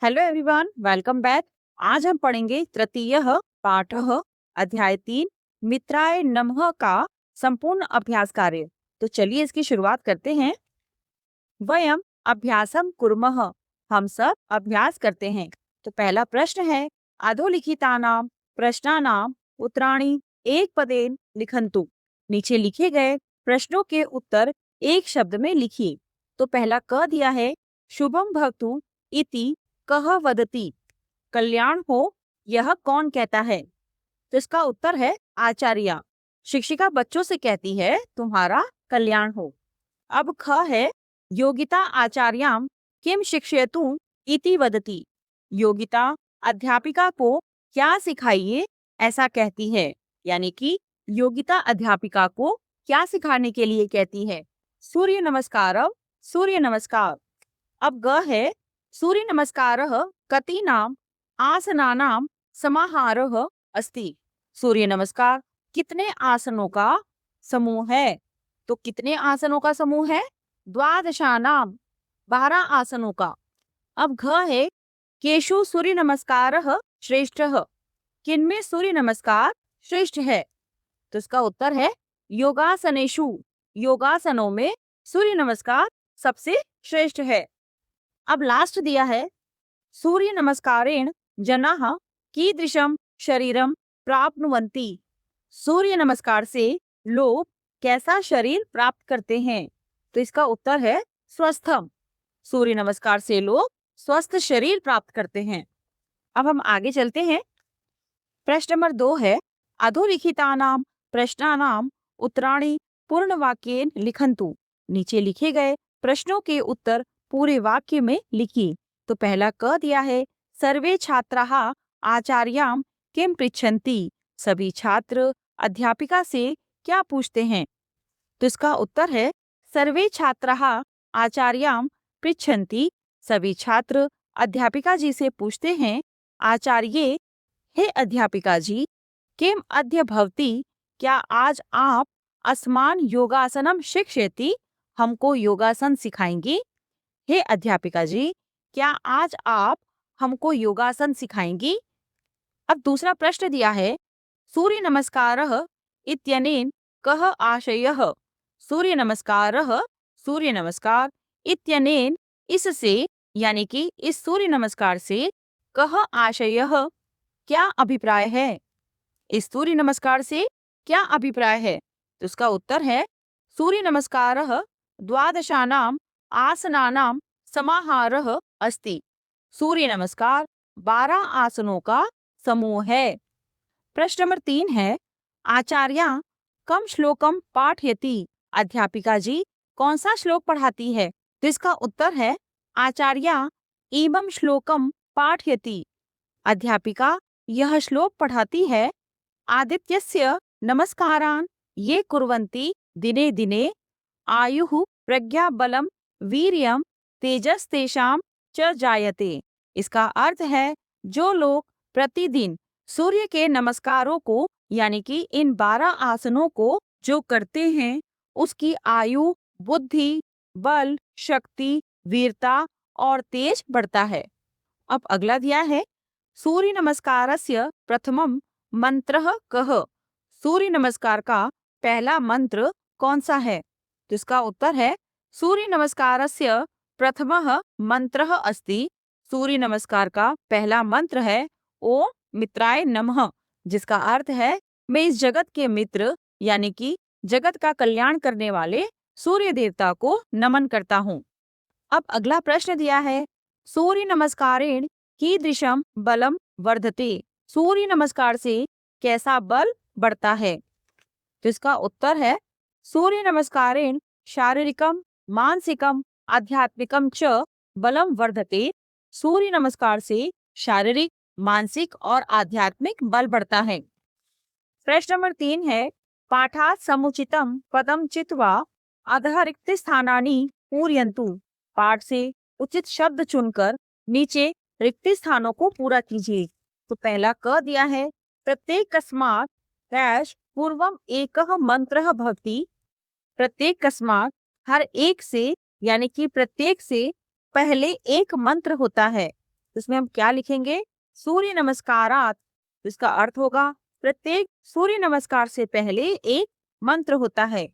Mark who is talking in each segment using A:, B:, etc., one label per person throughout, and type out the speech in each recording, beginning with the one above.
A: Hello everyone, welcome back. आज हम पढ़ेंगे तृतीय पाठ अध्याय 3 मित्राय नमः का संपूर्ण अभ्यास कार्य। तो चलिए इसकी शुरुआत करते हैं। वयम अभ्यासम कुर्मः, हम सब अभ्यास करते हैं। तो पहला प्रश्न है अधोलिखितानाम प्रश्नानाम उत्तराणि एक पदेन लिखन्तु। नीचे लिखे गए प्रश्नों के उत्तर एक शब्द में लिखिए। तो पहला क दिया है शुभम भवतु इति कह वदति, कल्याण हो यह कौन कहता है। तो इसका उत्तर है आचार्य। शिक्षिका बच्चों से कहती है तुम्हारा कल्याण हो। अब ख है योगिता आचार्याम किम शिक्षयतु इति वदति, योगिता अध्यापिका को क्या सिखाइए ऐसा कहती है। यानी कि योगिता अध्यापिका को क्या सिखाने के लिए कहती है। सूर्य नमस्कारः, सूर्य नमस्कार। अब ग है सूर्य नमस्कारः कतीनाम आसनानां समाहारः अस्ति, सूर्य नमस्कार कितने आसनों का समूह है। तो कितने आसनों का समूह है? द्वादशानाम, 12 आसनों का। अब घ है केशु सूर्य नमस्कारः श्रेष्ठः, किनमें सूर्य नमस्कार श्रेष्ठ है। तो इसका उत्तर है योगासनेषु, योगासनों में सूर्य नमस्कार सबसे श्रेष्ठ है। अब लास्ट दिया है सूर्य नमस्कारेण जनाः कीदृशं शरीरं प्राप्नुवन्ति, सूर्य नमस्कार से लोग कैसा शरीर प्राप्त करते हैं। तो इसका उत्तर है स्वस्थम, सूर्य नमस्कार से लोग स्वस्थ शरीर प्राप्त करते हैं। अब हम आगे चलते हैं। प्रश्न नंबर 2 है अधोलिखितानां प्रश्नानां उत्तराणि पूर्ण वाक्येन लिखन्तु। नीचे लिखे गए प्रश्नों के उत्तर पूरे वाक्य में लिखिए। तो पहला क दिया है सर्वे छात्राः आचार्यां किम पृच्छन्ति, सभी छात्र अध्यापिका से क्या पूछते हैं। तो इसका उत्तर है सर्वे छात्राः आचार्यां पृच्छन्ति, सभी छात्र अध्यापिका जी से पूछते हैं। आचार्ये, हे अध्यापिका जी, किम अद्य भवती, क्या आज आप अस्मान योगासनम शिक्षयति, हमको योगासन सिखाएंगी। हे अध्यापिका जी, क्या आज आप हमको योगासन सिखाएंगी। अब दूसरा प्रश्न दिया है सूर्य नमस्कारः इत्यनेन कः आशयः, सूर्य नमस्कारः, सूर्य नमस्कार इत्यनेन इससे, यानी कि इस सूर्य नमस्कार से, कः आशयः क्या अभिप्राय है, इस सूर्य नमस्कार से क्या अभिप्राय है। तो इसका उत्तर है सूर्य नमस्कारः द्वादशानाम आसनानां समाहारः अस्ति, सूर्य नमस्कार 12 आसनों का समूह है। प्रश्न नंबर 3 है आचार्या कम श्लोकम पाठयति, अध्यापिका जी कौन सा श्लोक पढ़ाती है। तो इसका उत्तर है आचार्या इमं श्लोकम पाठयति, अध्यापिका यह श्लोक पढ़ाती है। आदित्यस्य नमस्कारान् ये कुर्वन्ति दिने दिने आयुः प्रज्ञा बलम वीर्यम तेजस्तेषां च जायते। इसका अर्थ है जो लोग प्रतिदिन सूर्य के नमस्कारों को, यानी कि इन 12 आसनों को जो करते हैं, उसकी आयु, बुद्धि, बल, शक्ति, वीरता और तेज बढ़ता है। अब अगला दिया है सूर्य नमस्कारस्य प्रथमम मंत्रः कः, सूर्य नमस्कार का पहला मंत्र कौन सा है। तो इसका उत्तर है सूर्य नमस्कारस्य प्रथमः मंत्रः अस्ति, सूर्य नमस्कार का पहला मंत्र है ओम मित्राय नमः, जिसका अर्थ है मैं इस जगत के मित्र, यानी कि जगत का कल्याण करने वाले सूर्य देवता को नमन करता हूँ। अब अगला प्रश्न दिया है सूर्य नमस्कारेण कीदृशं बलम वर्धते, सूर्य नमस्कार से कैसा बल बढ़ता है। तो इसका उत्तर है सूर्य नमस्कारेण शारीरिकम मानसिकम आध्यात्मिकम च बलम वर्धते, सूर्य नमस्कार से शारीरिक, मानसिक और आध्यात्मिक बल बढ़ता है। प्रश्न नंबर 3 है पाठात् समुचितम पदम चित्वा अधः रिक्त स्थानानि पूरयन्तु, पाठ से उचित शब्द चुनकर नीचे रिक्त स्थानों को पूरा कीजिए। तो पहला क दिया है प्रत्येकस्मात् डैश पूर्वम एकः मंत्रः भवति, प्रत्येकस्मात् हर एक से, यानी कि प्रत्येक से पहले एक मंत्र होता है। तो इसमें हम क्या लिखेंगे? सूर्य नमस्कारात। तो इसका अर्थ होगा प्रत्येक सूर्य नमस्कार से पहले एक मंत्र होता है।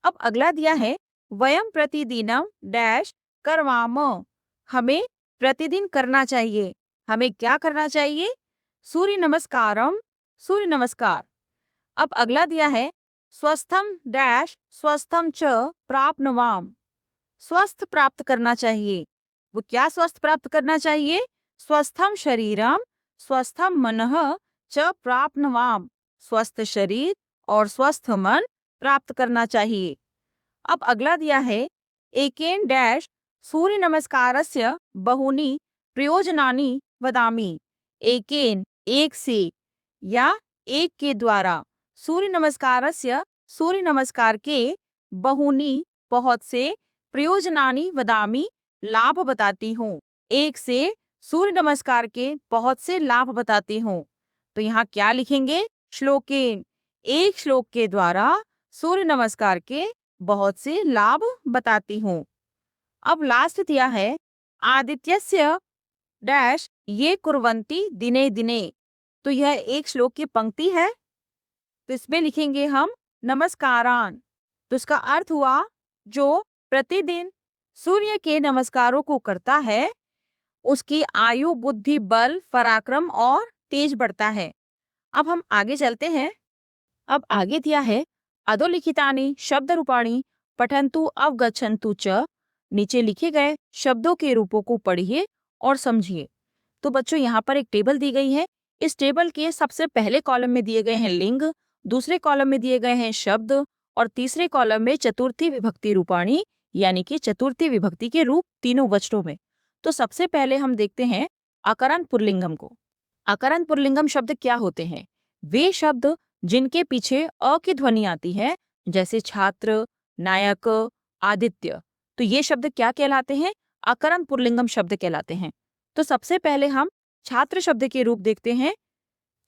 A: अब अगला दिया है वयम प्रतिदिनम डैश करवाम। हमें प्रतिदिन करना चाहिए। हमें क्या करना चाहिए? सूर्य नमस्कारम, सूर्य नमस्कार। अब अगला दिया है स्वस्थम डैश स्वस्थम च प्राप्नवाम। स्वस्थ प्राप्त करना चाहिए। वो क्या स्वस्थ प्राप्त करना चाहिए? स्वस्थम शरीरम स्वस्थम मनः च प्राप्नवाम। स्वस्थ शरीर और स्वस्थ मन प्राप्त करना चाहिए। अब अगला दिया है एकेन डैश सूर्य नमस्कारस्य बहुनी प्रयोजनानि वदामि। एकेन एक से या एक के द्वारा सूर्य नमस्कारस्य सूर्य नमस्कार के बहुनी बहुत से प्रयोजनानि वदामि लाभ बताती हूँ। एक से सूर्य नमस्कार के बहुत से लाभ बताती हूँ। तो यहाँ क्या लिखेंगे? श्लोकेन, एक श्लोक के द्वारा सूर्य नमस्कार के बहुत से लाभ बताती हूँ। अब लास्ट दिया है आदित्यस्य डैश ये कुर्वन्ति दिने दिने। तो यह एक श्लोक की पंक्ति है। तो इसमें लिखेंगे हम नमस्कारान। तो इसका अर्थ हुआ जो प्रतिदिन सूर्य के नमस्कारों को करता है उसकी आयु, बुद्धि, बल, पराक्रम और तेज बढ़ता है। अब हम आगे चलते हैं। अब आगे दिया है अधोलिखितानि शब्द रूपाणी पठन्तु अवगच्छन्तु च। नीचे लिखे गए शब्दों के रूपों को पढ़िए और समझिए। तो बच्चों यहाँ पर एक टेबल दी गई है। इस टेबल के सबसे पहले कॉलम में दिए गए हैं लिंग, दूसरे कॉलम में दिए गए हैं शब्द और तीसरे कॉलम में चतुर्थी विभक्ति रूपाणी यानी कि चतुर्थी विभक्ति के रूप तीनों वचनों में। तो सबसे पहले हम देखते हैं अकरण पुल्लिंगम को। अकरण पुल्लिंगम शब्द क्या होते हैं? वे शब्द जिनके पीछे अ की ध्वनि आती है, जैसे छात्र, नायक, आदित्य। तो ये शब्द क्या कहलाते हैं? अकरण पुल्लिंगम शब्द कहलाते हैं। तो सबसे पहले हम छात्र शब्द के रूप देखते हैं।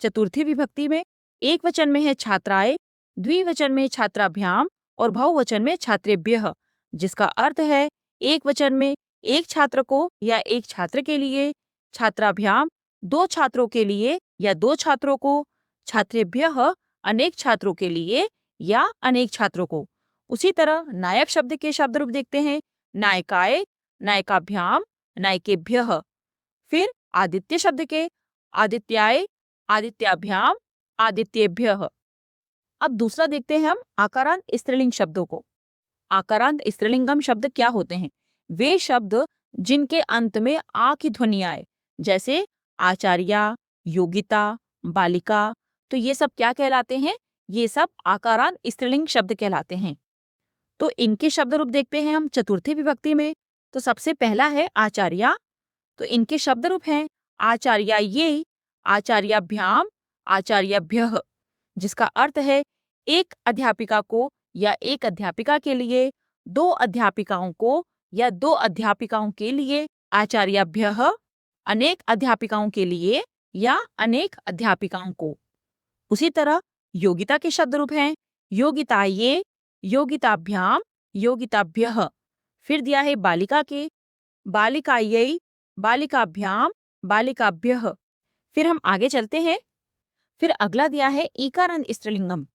A: चतुर्थी विभक्ति में एक वचन में है छात्राएं, द्विवचन में छात्राभ्याम और बहुवचन में छात्रेभ्यः, जिसका अर्थ है एक वचन में एक छात्र को या एक छात्र के लिए, छात्राभ्याम दो छात्रों के लिए या दो छात्रों को, छात्रेभ्यः अनेक छात्रों के लिए या अनेक छात्रों को। उसी तरह नायक शब्द के शब्द रूप देखते हैं नायिकाए, नायिकाभ्याम, नायिकेभ्यः। फिर आदित्य शब्द के आदित्याय, आदित्याभ्याम, आदित्येभ्यः। अब दूसरा देखते हैं हम आकारांत स्त्रीलिंग शब्दों को। आकारांत स्त्रीलिंगम शब्द क्या होते हैं? वे शब्द जिनके अंत में आ की ध्वनि आए, जैसे आचार्या, योगिता, बालिका। तो ये सब क्या कहलाते हैं? ये सब आकारांत स्त्रीलिंग शब्द कहलाते हैं। तो इनके शब्द रूप देखते हैं हम चतुर्थी विभक्ति में। तो सबसे पहला है आचार्या। तो इनके शब्द रूप हैं आचार्याये, आचार्याभ्याम, आचार्यभ्यः, जिसका अर्थ है एक अध्यापिका को या एक अध्यापिका के लिए, दो अध्यापिकाओं को या दो अध्यापिकाओं के लिए, आचार्यभ्यः अनेक अध्यापिकाओं के लिए या अनेक अध्यापिकाओं को। उसी तरह योगिता के शब्द रूप हैं योगिताये, योगिताभ्याम, योगिताभ्यः। फिर दिया है बालिका के बालिकायै, बालिकाभ्याम, बालिकाभ्यः। फिर हम आगे चलते हैं। फिर अगला दिया है ईकारांत स्त्रीलिंगम।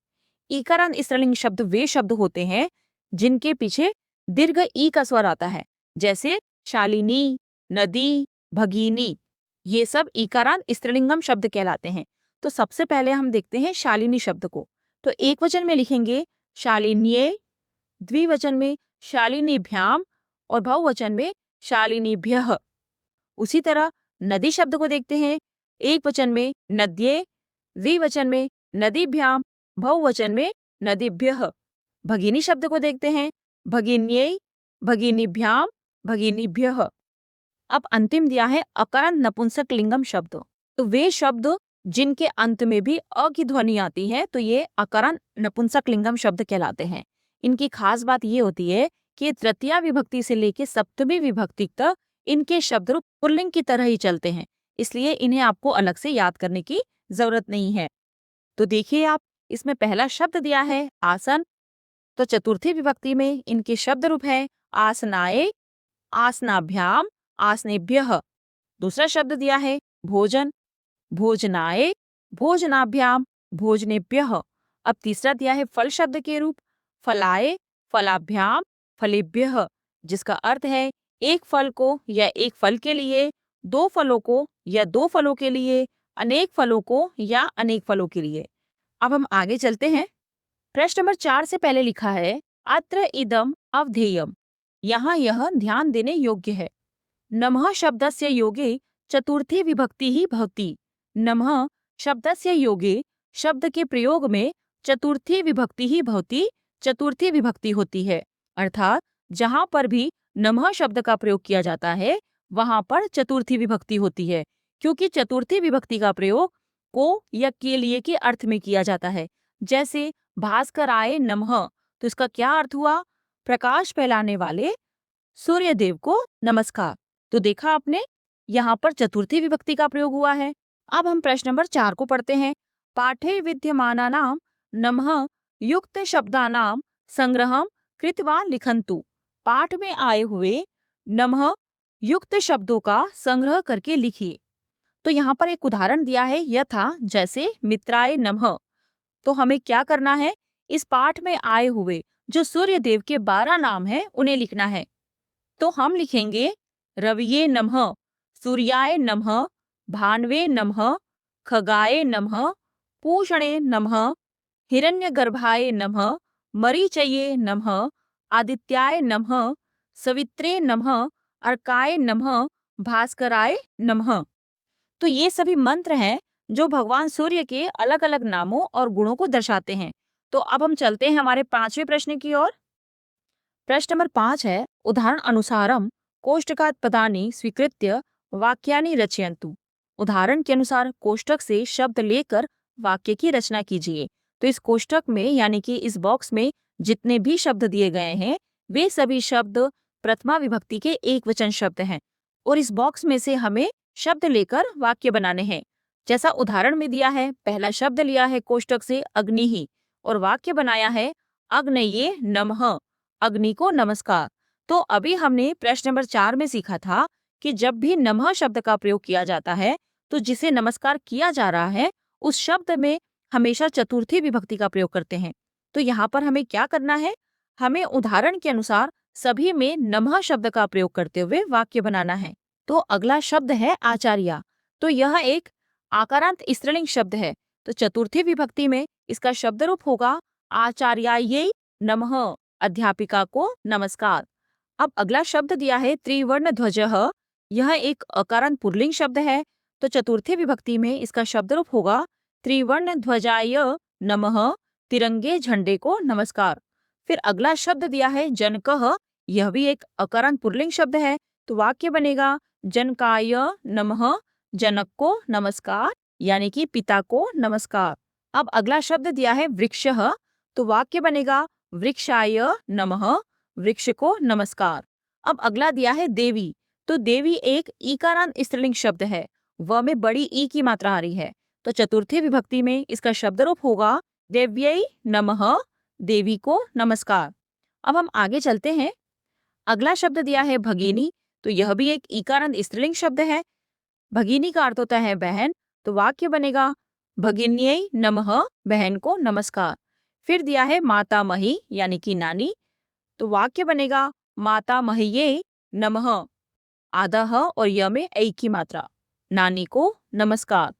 A: ईकारांत स्त्रीलिंग शब्द वे शब्द होते हैं जिनके पीछे दीर्घ ई का स्वर आता है, जैसे शालिनी, नदी, भगीनी। ये सब ईकारांत स्त्रीलिंगम शब्द कहलाते हैं। तो सबसे पहले हम देखते हैं शालिनी शब्द को। तो एक वचन में लिखेंगे शालिन्ये, द्विवचन में शालिनीभ्याम और बहुवचन में शालिनीभ्यः। उसी तरह नदी शब्द को देखते हैं। एक वचन में नद्ये, द्विवचन में नदीभ्याम, बहुवचन में नदीभ्यः। भगिनी शब्द को देखते हैं भगिन्यै, भगिनीभ्याम, भगिनीभ्यः। अब अंतिम दिया है अकारांत नपुंसक लिंगम शब्द। तो वे शब्द जिनके अंत में भी अ की ध्वनि आती है, तो ये अकारांत नपुंसक लिंगम शब्द कहलाते हैं। इनकी खास बात ये होती है कि तृतीया विभक्ति से लेकर सप्तमी विभक्ति तक इनके शब्द रूप पुल्लिंग की तरह ही चलते हैं, इसलिए इन्हें आपको अलग से याद करने की जरूरत नहीं है। तो देखिए आप, इसमें पहला शब्द दिया है आसन। तो चतुर्थी विभक्ति में इनके शब्द रूप है आसनाए, आसनाभ्याम, आसनेभ्यः। दूसरा शब्द दिया है भोजन, भोजनाय, भोजनाभ्याम, भोजनेभ्यः। अब तीसरा दिया है फल शब्द के रूप, फलाय, फलाभ्याम, फलेभ्यः, जिसका अर्थ है एक फल को या एक फल के लिए, दो फलों को या दो फलों के लिए, अनेक फलों को या अनेक फलों के लिए। अब हम आगे चलते हैं। प्रश्न नंबर 4 से पहले लिखा है अत्र इदम अवधेयम। यहाँ यह ध्यान देने योग्य है। नमः शब्दस्य योगे चतुर्थी विभक्ति ही भवति। नमः शब्दस्य योगे शब्द के प्रयोग में चतुर्थी विभक्ति ही भवति, चतुर्थी विभक्ति होती है। अर्थात जहाँ पर भी नमः शब्द का प्रयोग किया जाता है वहाँ पर चतुर्थी विभक्ति होती है, क्योंकि चतुर्थी विभक्ति का प्रयोग को या के लिए के अर्थ में किया जाता है। जैसे भास्कर आए नमः, तो इसका क्या अर्थ हुआ? प्रकाश फैलाने वाले सूर्य देव को नमस्कार। तो देखा आपने, यहाँ पर चतुर्थी विभक्ति का प्रयोग हुआ है। अब हम प्रश्न नंबर 4 को पढ़ते हैं। पाठे विद्यमानानां नमः युक्त शब्दानां संग्रहम कृत्वा लिखन्तु। पाठ में आए हुए नमः युक्त शब्दों का संग्रह करके लिखिए। तो यहाँ पर एक उदाहरण दिया है यथा, जैसे मित्राय नमः। तो हमें क्या करना है? इस पाठ में आए हुए जो सूर्य देव के 12 नाम हैं उन्हें लिखना है। तो हम लिखेंगे रविये नमः, सूर्याय नमः, भानवे नमः, खगाय नमः, पूषणे नमः, हिरण्यगर्भाय नमः, मरीचये नमः, आदित्याय नमः, सवित्रे नमः, अर्काय नमः, भास्कराय नमः। तो ये सभी मंत्र हैं जो भगवान सूर्य के अलग अलग नामों और गुणों को दर्शाते हैं। तो अब हम चलते हैं हमारे 5वें प्रश्न की ओर। प्रश्न नंबर 5 है उदाहरण अनुसारम कोष्टकात् पदानि स्वीकृत्य वाक्यानि रचयन्तु। उदाहरण के अनुसार कोष्टक से शब्द लेकर वाक्य की रचना कीजिए। तो इस कोष्टक में यानी कि इस बॉक्स में जितने भी शब्द दिए गए हैं वे सभी शब्द प्रथमा विभक्ति के एक वचन शब्द हैं और इस बॉक्स में से हमें शब्द लेकर वाक्य बनाने हैं। जैसा उदाहरण में दिया है, पहला शब्द लिया है कोष्टक से अग्नि ही और वाक्य बनाया है अग्नये नमः, अग्नि को नमस्कार। तो अभी हमने प्रश्न नंबर 4 में सीखा था कि जब भी नमः शब्द का प्रयोग किया जाता है तो जिसे नमस्कार किया जा रहा है उस शब्द में हमेशा चतुर्थी विभक्ति का प्रयोग करते हैं। तो यहाँ पर हमें क्या करना है? हमें उदाहरण के अनुसार सभी में नमः शब्द का प्रयोग करते हुए वाक्य बनाना है। तो अगला शब्द है आचार्य। तो यह एक आकारांत स्त्रीलिंग शब्द है। तो चतुर्थी विभक्ति में इसका शब्द रूप होगा आचार्यायै नमः, अध्यापिका को नमस्कार। अब अगला शब्द दिया है त्रिवर्ण ध्वजः। यह एक अकारांत पुल्लिंग शब्द है। तो चतुर्थी विभक्ति में इसका शब्द रूप होगा त्रिवर्ण ध्वजाय नमः, तिरंगे झंडे को नमस्कार। फिर अगला शब्द दिया है जनकः। यह भी एक अकारांत पुल्लिंग शब्द है। तो वाक्य बनेगा जनकाय नमः, जनक को नमस्कार यानी कि पिता को नमस्कार। अब अगला शब्द दिया है वृक्षः। तो वाक्य बनेगा वृक्षाय नमः, वृक्ष को नमस्कार। अब अगला दिया है देवी। तो देवी एक ईकारांत स्त्रीलिंग शब्द है, व में बड़ी ई की मात्रा आ रही है। तो चतुर्थी विभक्ति में इसका शब्द रूप होगा देव्यै नमः, देवी को नमस्कार। अब हम आगे चलते हैं। अगला शब्द दिया है भगिनी। तो यह भी एक ईकारांत स्त्रीलिंग शब्द है। भगिनी का अर्थ होता है बहन। तो वाक्य बनेगा भगिन्यै नमः, बहन को नमस्कार। फिर दिया है मातामही यानी कि नानी। तो वाक्य बनेगा मातामह्यै नमः, आधा ह और य में ऐ की मात्रा, नानी को नमस्कार।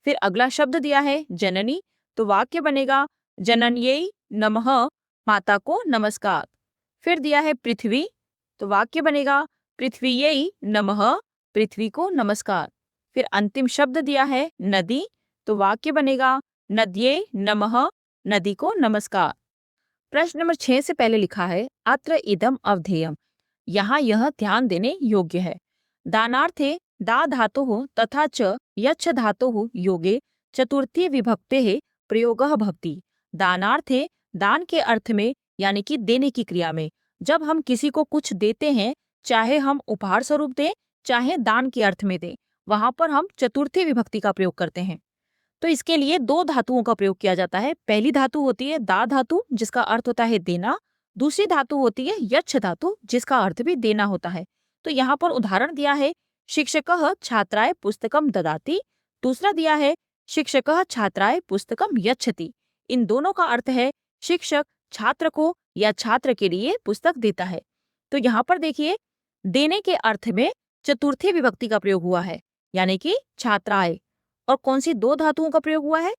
A: फिर अगला शब्द दिया है जननी। तो वाक्य बनेगा जनन्यै नमः, माता को नमस्कार। फिर दिया है पृथ्वी। तो वाक्य बनेगा पृथ्वीयै नमः, पृथ्वी को नमस्कार। फिर अंतिम शब्द दिया है नदी। तो वाक्य बनेगा नद्यै नमः, नदी को नमस्कार। प्रश्न नंबर 6 से पहले लिखा है अत्र इदम अवधेयम। यहाँ यह ध्यान देने योग्य है। दानार्थे दा धातुः तथा च यच्छ धातुः योगे चतुर्थी विभक्तेः प्रयोगः भवति। दानार्थे दान के अर्थ में यानी कि देने की क्रिया में जब हम किसी को कुछ देते हैं, चाहे हम उपहार स्वरूप दें चाहे दान के अर्थ में दें, वहां पर हम चतुर्थी विभक्ति का प्रयोग करते हैं। तो इसके लिए 2 धातुओं का प्रयोग किया जाता है। पहली धातु होती है दा धातु जिसका अर्थ होता है देना। दूसरी धातु होती है यच्छ धातु जिसका अर्थ भी देना होता है। तो यहाँ पर उदाहरण दिया है शिक्षकः छात्राय पुस्तकम ददाति। दूसरा दिया है शिक्षकः छात्राय पुस्तकम यच्छति। इन दोनों का अर्थ है शिक्षक छात्र को या छात्र के लिए पुस्तक देता है। तो यहाँ पर देखिए देने के अर्थ में चतुर्थी विभक्ति का प्रयोग हुआ है, यानी कि छात्राय। और कौन सी दो धातुओं का प्रयोग हुआ है?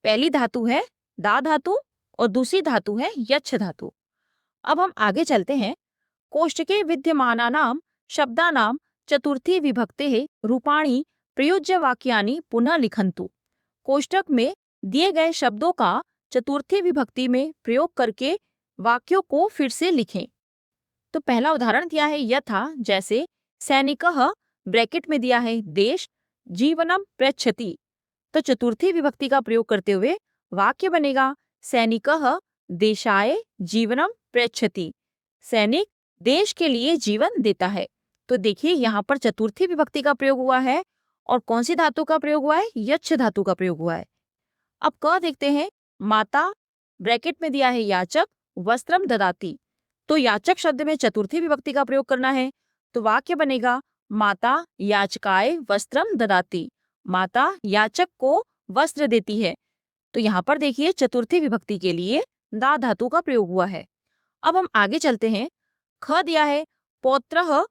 A: पहली धातु है दा धातु और दूसरी धातु है यच्छ धातु। अब हम आगे चलते हैं। कोष्टके विद्यमानानां शब्दानां चतुर्थी विभक्तेः रूपाणि प्रयुज्य वाक्यानि पुनः लिखन्तु। कोष्टक में दिए गए शब्दों का चतुर्थी विभक्ति में प्रयोग करके वाक्यों को फिर से लिखें। तो पहला उदाहरण दिया है यथा, जैसे सैनिकः ब्रैकेट में दिया है देश जीवनम पृच्छति। तो चतुर्थी विभक्ति का प्रयोग करते हुए वाक्य बनेगा सैनिकः देशाय जीवनम पृच्छति। सैनिक देश के लिए जीवन देता है। तो देखिए यहाँ पर चतुर्थी विभक्ति का प्रयोग हुआ है और कौन सी धातु का प्रयोग हुआ है? यच्छ धातु का प्रयोग हुआ है। अब क देखते हैं। माता ब्रैकेट में दिया है याचक वस्त्रम ददाती। तो याचक शब्द में चतुर्थी विभक्ति का प्रयोग करना है। तो वाक्य बनेगा माता याचकाय वस्त्रम ददाती। माता याचक को वस्त्र देती है। तो यहाँ पर देखिए चतुर्थी विभक्ति के लिए दा धातु का प्रयोग हुआ है। अब हम आगे चलते हैं। ख दिया है पौत्रः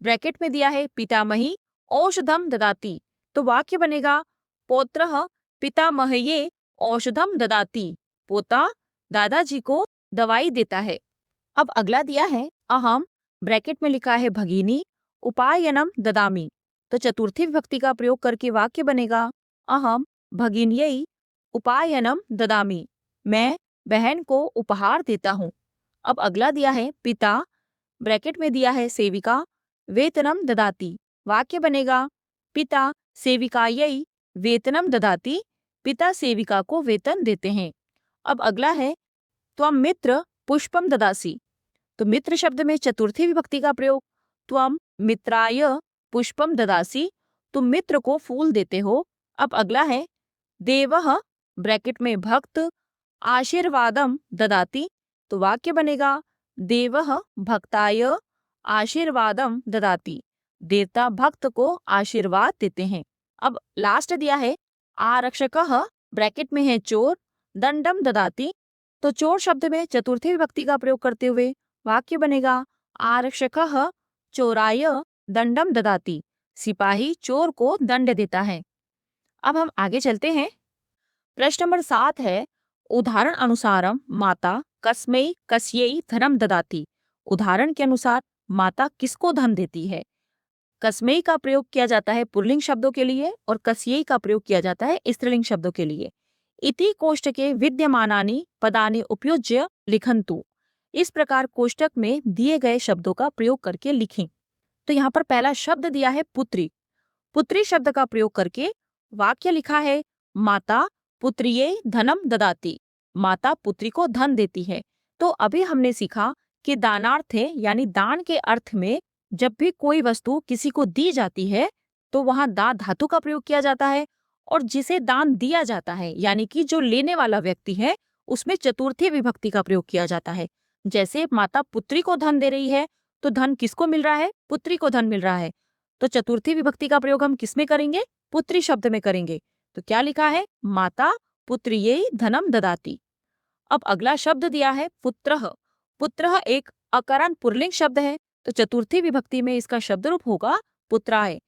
A: ब्रैकेट में दिया है पितामही औषधम ददाती। तो वाक्य बनेगा पौत्रः पितामहये औषधम ददाती। पोता दादाजी को दवाई देता है। अब अगला दिया है अहम ब्रैकेट में लिखा है भगिनी उपायनम ददामी। तो चतुर्थी विभक्ति का प्रयोग करके वाक्य बनेगा अहम भगिन्यै उपायनम ददामी। मैं बहन को उपहार देता हूँ। अब अगला दिया है पिता ब्रैकेट में दिया है सेविका वेतनम ददाती। वाक्य बनेगा पिता सेविकायै वेतनम ददाती। पिता सेविका को वेतन देते हैं। अब अगला है त्वम मित्र पुष्पम ददासी। तो मित्र शब्द में चतुर्थी विभक्ति का प्रयोग। त्वम मित्राय पुष्पम ददासी। तुम मित्र को फूल देते हो। अब अगला है देवः ब्रैकेट में भक्त आशीर्वादम ददाती। तो वाक्य बनेगा देवः भक्ताय आशीर्वादम ददाती। देवता भक्त को आशीर्वाद देते हैं। अब लास्ट दिया है आरक्षकः ब्रैकेट में है चोर दंडम ददाती। तो चोर शब्द में चतुर्थी विभक्ति का प्रयोग करते हुए वाक्य बनेगा आरक्षकः चोराय दंडम ददाती। सिपाही चोर को दंड देता है। अब हम आगे चलते हैं। प्रश्न नंबर 7 है उदाहरण अनुसारम माता कस्मै कस्यै धनम ददाती। उदाहरण के अनुसार माता किसको धन देती है? कस्मै का प्रयोग किया जाता है पुल्लिंग शब्दों के लिए और कस्यै का प्रयोग किया जाता है स्त्रीलिंग शब्दों के लिए। इति कोष्टके विद्यमानानि पदानि उपयुज्य लिखन्तु। इस प्रकार कोष्टक में दिए गए शब्दों का प्रयोग करके लिखें। तो यहाँ पर पहला शब्द दिया है पुत्री। पुत्री शब्द का प्रयोग करके वाक्य लिखा है माता पुत्रिये धनम ददाती। माता पुत्री को धन देती है। तो अभी हमने सीखा कि दानार्थे यानी दान के अर्थ में जब भी कोई वस्तु किसी को दी जाती है तो वहां दा धातु का प्रयोग किया जाता है और जिसे दान दिया जाता है यानी कि जो लेने वाला व्यक्ति है उसमें चतुर्थी विभक्ति का प्रयोग किया जाता है। जैसे माता पुत्री को धन दे रही है तो धन किसको मिल रहा है? पुत्री को धन मिल रहा है। तो चतुर्थी विभक्ति का प्रयोग हम किसमें करेंगे? पुत्री शब्द में करेंगे। तो क्या लिखा है? माता पुत्रिये धनम ददाती। अब अगला शब्द दिया है पुत्रः। पुत्रः एक अकारण पुल्लिंग शब्द है। तो चतुर्थी विभक्ति में इसका शब्द रूप होगा पुत्राय।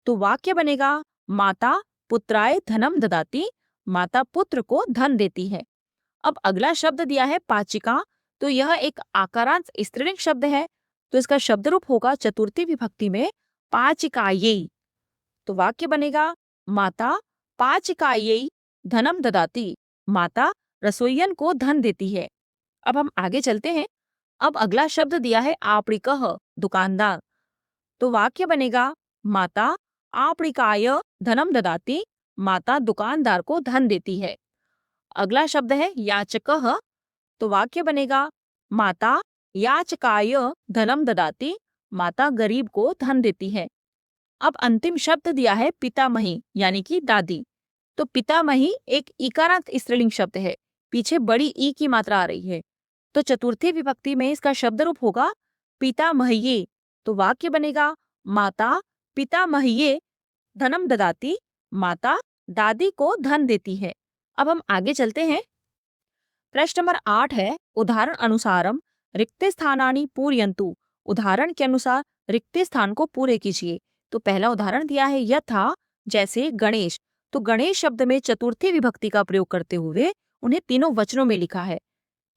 A: तो वाक्य बनेगा माता पुत्राय धनम ददाती। माता पुत्र को धन देती है। अब अगला शब्द दिया है पाचिका। तो यह एक आकारांत स्त्रीलिंग शब्द है। तो इसका शब्द रूप होगा चतुर्थी विभक्ति में पाचिकायै। तो वाक्य बनेगा माता पाचिकायै धनम ददाती। माता रसोइयन को धन देती है। अब हम आगे चलते हैं। अब अगला शब्द दिया है आपणिकः दुकानदार। तो वाक्य बनेगा माता आपणिकाय धनम ददाती। माता दुकानदार को धन देती है। अगला शब्द है याचकः। तो वाक्य बनेगा माता याचकाय धनम ददाती। माता गरीब को धन देती है। अब अंतिम शब्द दिया है पितामही यानी कि दादी। तो पितामही एक इकारांत स्त्रीलिंग शब्द है। पीछे बड़ी ई की मात्रा आ रही है। तो चतुर्थी विभक्ति में इसका शब्द रूप होगा पितामह्ये। तो वाक्य बनेगा माता पिता मह्ये धनम ददाती, माता दादी को धन देती है। अब हम आगे चलते हैं। प्रश्न नंबर 8 है, उदाहरण अनुसारम रिक्त स्थानानि पूरयन्तु। उदाहरण के अनुसार रिक्त स्थान को पूरे कीजिए। तो पहला उदाहरण दिया है यथा, जैसे गणेश। तो गणेश शब्द में चतुर्थी विभक्ति का प्रयोग करते हुए उन्हें तीनों वचनों में लिखा है।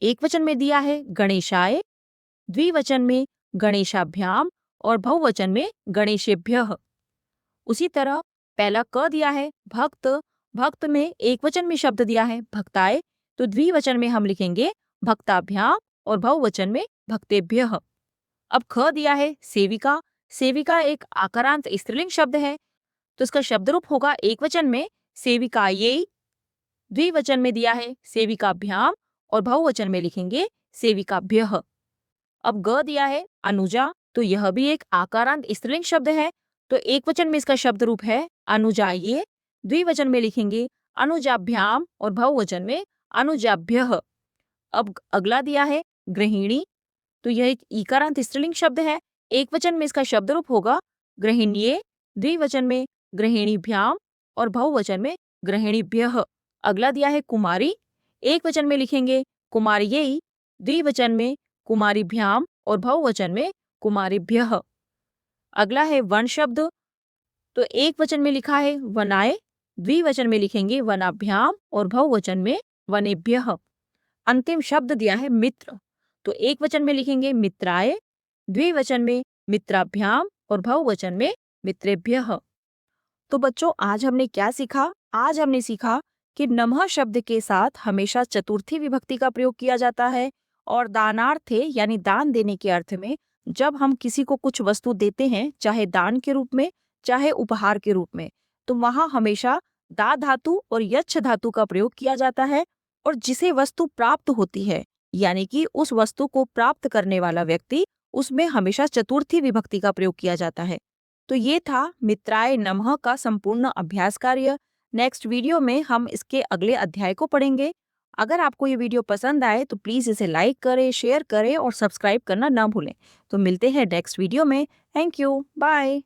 A: एक वचन में दिया है गणेशाय, द्विवचन में गणेशाभ्याम और बहुवचन में गणेशेभ्यः। उसी तरह पहला क दिया है भक्त, भक्त में एक वचन में शब्द दिया है भक्ताय, तो द्विवचन में हम लिखेंगे भक्ताभ्याम और बहुवचन में भक्तेभ्यः। अब ख दिया है सेविका, सेविका एक आकारांत स्त्रीलिंग शब्द है, तो इसका शब्द रूप होगा एक वचन में सेविकायै, द्विवचन में दिया है सेविकाभ्याम और बहुवचन में लिखेंगे सेविकाभ्यः। अब ग दिया है अनुजा, तो यह भी एक आकारांत स्त्रीलिंग शब्द है, तो एक वचन में इसका शब्द रूप है अनुजाये, द्विवचन में लिखेंगे अनुजाभ्याम और बहुवचन में अनुजाभ्यः। अब अगला दिया है गृहिणी, तो यह एक ईकारांत स्त्रीलिंग शब्द है, एक वचन में इसका शब्द रूप होगा गृहिण्ये, द्विवचन में गृहिणीभ्याम और बहुवचन में गृहिणीभ्यः। अगला दिया है कुमारी, एक वचन में लिखेंगे कुमार्यै, द्विवचन में कुमारीभ्याम और बहुवचन में कुमारीभ्यः। अगला है वन शब्द, तो एक वचन में लिखा है वनाय, द्विवचन में लिखेंगे वनाभ्याम और बहुवचन में वनेभ्यः। अंतिम शब्द दिया है मित्र, तो एक वचन में लिखेंगे मित्राय, द्विवचन में मित्राभ्याम और बहुवचन में मित्रेभ्यः। तो बच्चों आज हमने क्या सीखा? आज हमने सीखा कि नमः शब्द के साथ हमेशा चतुर्थी विभक्ति का प्रयोग किया जाता है और दानार्थे यानी दान देने के अर्थ में जब हम किसी को कुछ वस्तु देते हैं, चाहे दान के रूप में चाहे उपहार के रूप में, तो वहां हमेशा दा धातु और यच्छ धातु का प्रयोग किया जाता है। और जिसे वस्तु प्राप्त होती है यानी कि उस वस्तु को प्राप्त करने वाला व्यक्ति, उसमें हमेशा चतुर्थी विभक्ति का प्रयोग किया जाता है। तो ये था मित्राय नमः का संपूर्ण अभ्यास कार्य। नेक्स्ट वीडियो में हम इसके अगले अध्याय को पढ़ेंगे। अगर आपको ये वीडियो पसंद आए तो प्लीज़ इसे लाइक करें, शेयर करें और सब्सक्राइब करना ना भूलें। तो मिलते हैं नेक्स्ट वीडियो में। Thank you, bye.